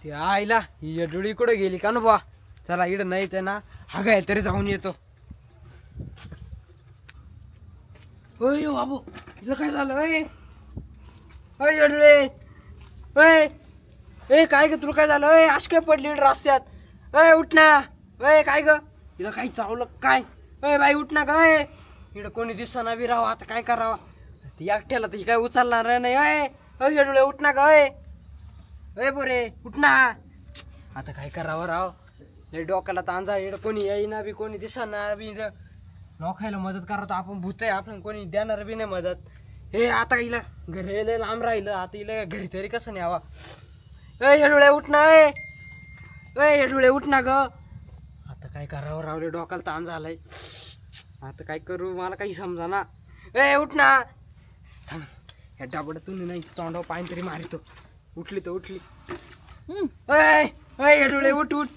ती आईला ही डोळी कुठे गेली का ना बा. चला इकडं नाही तर ना हागाय तरी जाऊन येतो. ओय बाबू तुला काय झालं? ओय डोळे ओय ए काय ग तुला काय झालं? ओय आशके पडली रस्त्यात. ओय उठ ना. ओय काय ग हिला काही चावलं काय? ओय बाई उठ ना ग. इकडं कोणी दिसना बी राव. आता काय करावं? ती एकट्याला ती काय उचलणार नाही. ओय डोळे उठ ना ग. ओय बोरे उठ ना. आता काय करावं राव? लय डोक्याला ताण झाला. इकडं कोणी येईना बी कोणी दिसना बी. लोकायला मदत करतो आपण भूत आहे आपण कोणी देणार बी नाही मदत. हे आता हिला घरी लय लांब राहिलं. आता हिला घरी तरी कसं न्यावा? ए डोळे उठ ना. ए डोळे उठ ना ग. आता काय करावं रावले डोक्याला ताण झालाय. आता काय करू मला काही समजा ना. ए उठ ना. थांब ह्या डाबड्यातून नाही तोंडावर पाय तरी मारितो. उठली तर उठली. ए डोळे उठ उठ.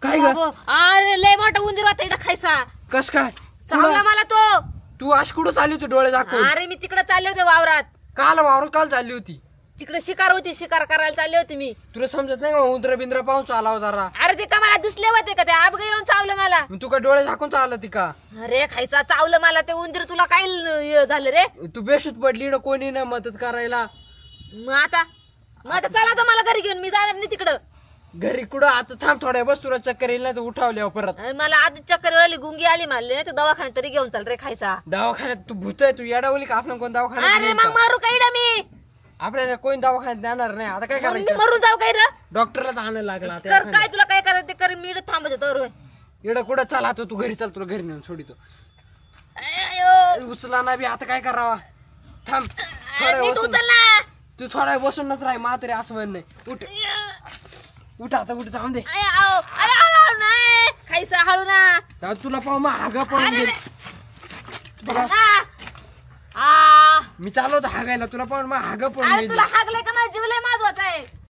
काय ग? अरे लय मोठा उंदीर होता इकडे खायचा. कस काय चावला मला तो. तू अशी कुठं चालली होती डोळे दाखवून? अरे मी तिकडे चालले होते वावरात. काल वावरात काल चालली होती? तिकडे शिकार होती शिकार करायला चालले होते मी. तुला समजत नाही का उंदर बिंद्र पाहून चालावं जरा. अरे ते का मला दिसले होते का ते आबग येऊन चावलं मला. तू काय डोळे झाकून चालत ती का? अरे खायचा चावलं मला ते उंदीर. तुला काय झालं रे? तू बेशुद्ध पडली ना कोणी नाही मदत करायला. मग आता चला तर मला घरी घेऊन मी जाणार नाही तिकडं. घरी कुठं? आता थांब थोड्या बस तुला चक्कर येईल नाही तर उठावल्यावर परत. मला आधी चक्कर आली गुंगी आली मला ते दवाखान्यात तरी घेऊन चाल रे खायचा. दवाखान्यात तू भूत आहे तू येडावली का? आपण कोण दवाखान्यात अरे मग मारू काय मी? आपल्याला कोणी दवाखान्यात देणार नाही. आता काय मी करायचं? मरून जाऊ काय रे? डॉक्टरला आणायला लागला. कर काय तुला काय करायचं ते कर. मी इकडे थांबत होतो. येडं कुठं चला तू घरी चल तुला घरी नेऊन सोडितो. उचला ना बी आता काय करावा? थांब थोड्या तू थोड्या बसूनच राह. म्हातारे असं म्हण नाही. उठ उठ आता उठ जाऊन दे. अरे हळू नाही खायचा हळू ना. तुला पाहू मग हागा पडून गेली. मी चालवतो हागायला तुला पाहून मग हागा पडून गेली. तुला हागलंय का माझा जीव लय महत्वाचा आहे.